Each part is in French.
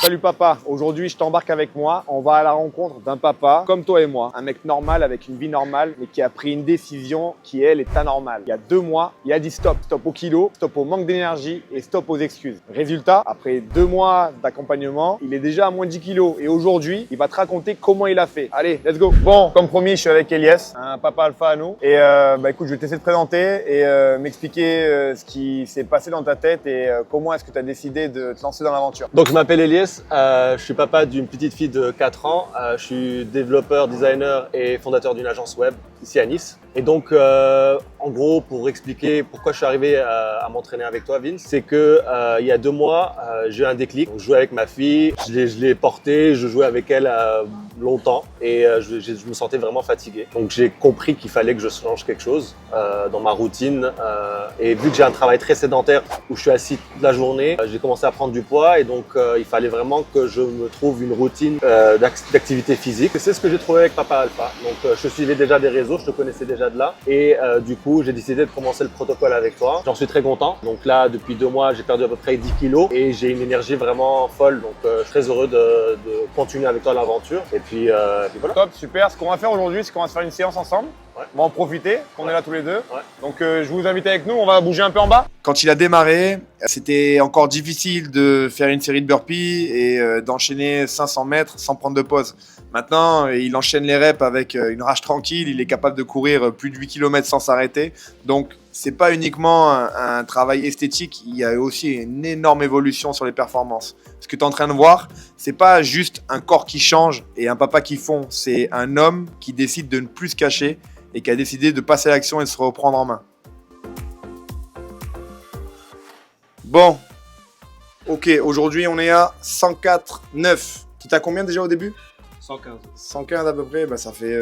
Salut papa, aujourd'hui je t'embarque avec moi, on va à la rencontre d'un papa comme toi et moi, un mec normal avec une vie normale mais qui a pris une décision qui elle est anormale. Il y a 2 mois, il a dit stop, stop au kilo, stop au manque d'énergie et stop aux excuses. Résultat, après 2 mois d'accompagnement, il est déjà à moins de 10 kilos et aujourd'hui il va te raconter comment il a fait. Allez, let's go. Bon, comme promis, je suis avec Elias, un papa alpha à nous et écoute, je vais t'essayer de te présenter et m'expliquer ce qui s'est passé dans ta tête et comment est-ce que tu as décidé de te lancer dans l'aventure. Donc je m'appelle Elias, je suis papa d'une petite fille de 4 ans, je suis développeur, designer et fondateur d'une agence web ici à Nice. Et donc en gros, pour expliquer pourquoi je suis arrivé à m'entraîner avec toi Vince, c'est que il y a 2 mois, j'ai eu un déclic. Donc, je jouais avec ma fille, je l'ai portée, je jouais avec elle longtemps et je me sentais vraiment fatigué. Donc j'ai compris qu'il fallait que je change quelque chose dans ma routine et vu que j'ai un travail très sédentaire où je suis assis toute la journée, j'ai commencé à prendre du poids et donc il fallait vraiment que je me trouve une routine d'activité physique. C'est ce que j'ai trouvé avec Papa Alpha. Donc je suivais déjà des réseaux, je te connaissais déjà de là et du coup j'ai décidé de commencer le protocole avec toi. J'en suis très content. Donc là depuis 2 mois j'ai perdu à peu près 10 kilos et j'ai une énergie vraiment folle. Donc je suis très heureux de continuer avec toi l'aventure et puis voilà. Top, super. Ce qu'on va faire aujourd'hui, c'est qu'on va se faire une séance ensemble. Ouais. On va en profiter, qu'on est là tous les deux. Ouais. Donc je vous invite avec nous, on va bouger un peu en bas. Quand il a démarré, c'était encore difficile de faire une série de burpees et d'enchaîner 500 mètres sans prendre de pause. Maintenant, il enchaîne les reps avec une rage tranquille, il est capable de courir plus de 8 km sans s'arrêter. Donc, c'est pas uniquement un travail esthétique, il y a aussi une énorme évolution sur les performances. Ce que tu es en train de voir, c'est pas juste un corps qui change et un papa qui fond, c'est un homme qui décide de ne plus se cacher et qui a décidé de passer à l'action et de se reprendre en main. Bon, ok, aujourd'hui on est à 104,9. Tu étais à combien déjà au début ? 115. 115 à peu près, ça fait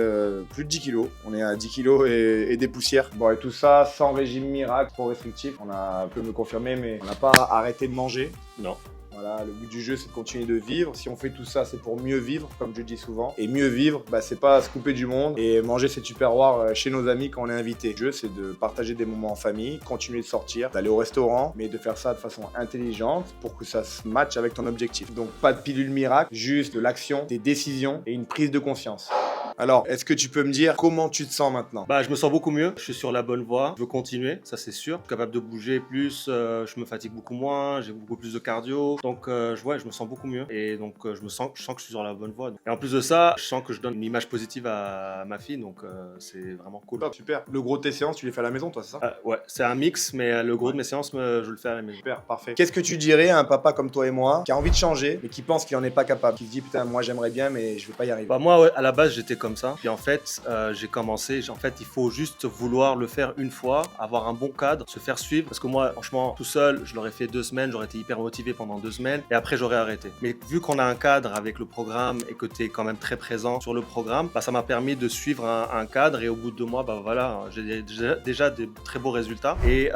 plus de 10 kilos. On est à 10 kilos et des poussières. Bon, et tout ça sans régime miracle, trop restrictif. On a pu me confirmer, mais on n'a pas arrêté de manger. Non. Voilà, le but du jeu, c'est de continuer de vivre. Si on fait tout ça, c'est pour mieux vivre, comme je dis souvent. Et mieux vivre, c'est pas se couper du monde et manger ses tupperwares chez nos amis quand on est invité. Le jeu, c'est de partager des moments en famille, continuer de sortir, d'aller au restaurant, mais de faire ça de façon intelligente pour que ça se matche avec ton objectif. Donc, pas de pilule miracle, juste de l'action, des décisions et une prise de conscience. Alors, est-ce que tu peux me dire comment tu te sens maintenant ? Je me sens beaucoup mieux, je suis sur la bonne voie, je veux continuer, ça c'est sûr. Je suis capable de bouger plus, je me fatigue beaucoup moins, j'ai beaucoup plus de cardio. Donc je me sens beaucoup mieux et donc je sens que je suis sur la bonne voie. Et en plus de ça, je sens que je donne une image positive à ma fille, donc c'est vraiment cool. Top, super. Le gros de tes séances, tu les fais à la maison, toi, c'est ça ? Ouais, c'est un mix, mais le gros de mes séances, je le fais à la maison. Super, parfait. Qu'est-ce que tu dirais à un papa comme toi et moi qui a envie de changer mais qui pense qu'il en est pas capable, qui se dit putain, moi j'aimerais bien mais je vais pas y arriver ? Moi, ouais, à la base, j'étais comme ça. Puis en fait, j'ai commencé. En fait, il faut juste vouloir le faire une fois, avoir un bon cadre, se faire suivre. Parce que moi, franchement, tout seul, je l'aurais fait 2 semaines, j'aurais été hyper motivé pendant 2 semaines et après, j'aurais arrêté. Mais vu qu'on a un cadre avec le programme et que tu es quand même très présent sur le programme, ça m'a permis de suivre un cadre et au bout de 2 mois, voilà, j'ai déjà des très beaux résultats. Et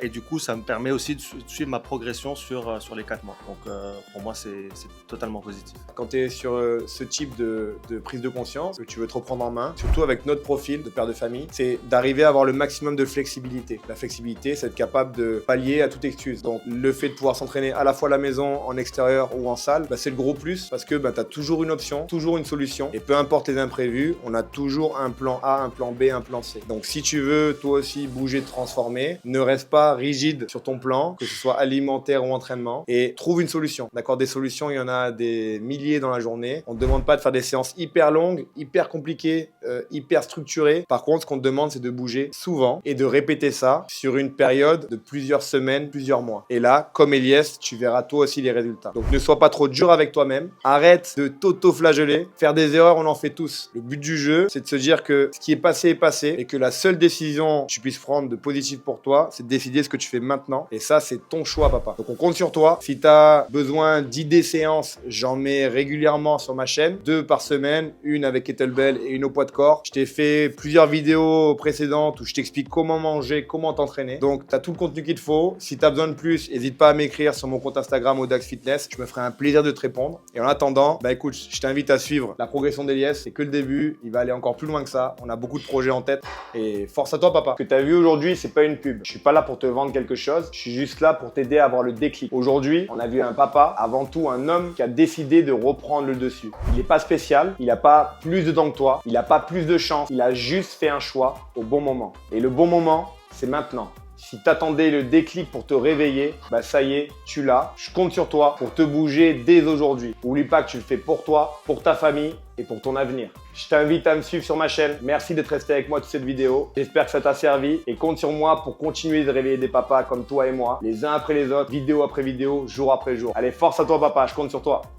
du coup, ça me permet aussi de suivre ma progression sur les 4 mois. Donc, pour moi, c'est totalement positif. Quand tu es sur ce type de prise de conscience, que tu veux te reprendre en main, surtout avec notre profil de père de famille, c'est d'arriver à avoir le maximum de flexibilité. La flexibilité, c'est être capable de pallier à toute excuse. Donc le fait de pouvoir s'entraîner à la fois à la maison, en extérieur ou en salle, c'est le gros plus parce que tu as toujours une option, toujours une solution. Et peu importe les imprévus, on a toujours un plan A, un plan B, un plan C. Donc si tu veux toi aussi bouger, te transformer, ne reste pas rigide sur ton plan, que ce soit alimentaire ou entraînement, et trouve une solution. D'accord, des solutions, il y en a des milliers dans la journée. On ne demande pas de faire des séances hyper longues, hyper compliquées, hyper structurées. Par contre, ce qu'on te demande, c'est de bouger souvent et de répéter ça sur une période de plusieurs semaines, plusieurs mois. Et là, comme Elias, tu verras toi aussi les résultats. Donc ne sois pas trop dur avec toi-même. Arrête de t'auto-flageller. Faire des erreurs, on en fait tous. Le but du jeu, c'est de se dire que ce qui est passé et que la seule décision que tu puisses prendre de positif pour toi, c'est de décider ce que tu fais maintenant. Et ça, c'est ton choix, papa. Donc on compte sur toi. Si tu as besoin d'idées séances, j'en mets régulièrement sur ma chaîne. 2 par semaine, une avec kettlebell kettlebell et une au poids de corps. Je t'ai fait plusieurs vidéos précédentes où je t'explique comment manger, comment t'entraîner. Donc, tu as tout le contenu qu'il te faut. Si tu as besoin de plus, n'hésite pas à m'écrire sur mon compte Instagram Audax Fitness. Je me ferai un plaisir de te répondre. Et en attendant, bah écoute, je t'invite à suivre la progression d'Eliès. C'est que le début. Il va aller encore plus loin que ça. On a beaucoup de projets en tête. Et force à toi, papa. Ce que tu as vu aujourd'hui, c'est pas une pub. Je suis pas là pour te vendre quelque chose. Je suis juste là pour t'aider à avoir le déclic. Aujourd'hui, on a vu un papa, avant tout un homme qui a décidé de reprendre le dessus. Il n'est pas spécial. Il n'a pas plus de dents que toi. Il n'a pas plus de chance. Il a juste fait un choix au bon moment. Et le bon moment, c'est maintenant. Si t'attendais le déclic pour te réveiller, bah ça y est, tu l'as. Je compte sur toi pour te bouger dès aujourd'hui. N'oublie pas que tu le fais pour toi, pour ta famille et pour ton avenir. Je t'invite à me suivre sur ma chaîne. Merci d'être resté avec moi toute cette vidéo. J'espère que ça t'a servi et compte sur moi pour continuer de réveiller des papas comme toi et moi, les uns après les autres, vidéo après vidéo, jour après jour. Allez, force à toi papa, je compte sur toi.